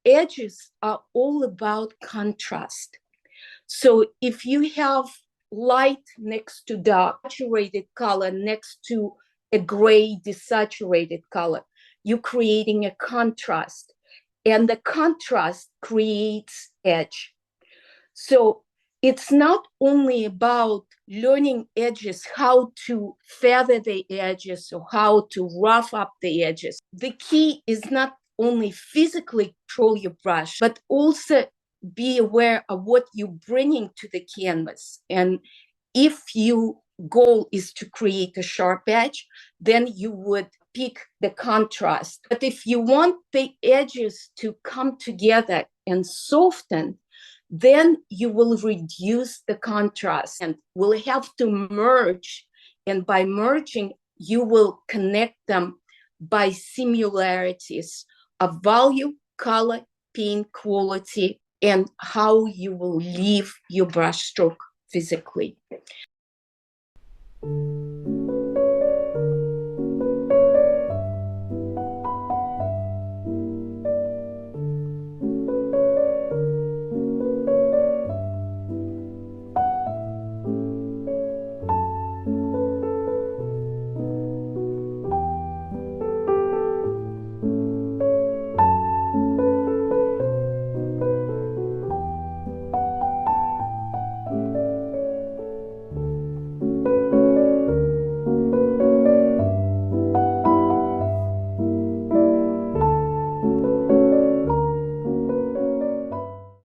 edges are all about contrast. So if you have light next to dark, saturated color next to a gray desaturated color, you're creating a contrast. And the contrast creates edge. So it's not only about learning edges, how to feather the edges or how to rough up the edges. The key is not only physically control your brush, but also be aware of what you're bringing to the canvas. And if your goal is to create a sharp edge, then you would pick the contrast. But if you want the edges to come together and soften, then you will reduce the contrast and will have to merge. And by merging, you will connect them by similarities of value, color, paint quality, and how you will leave your brushstroke physically.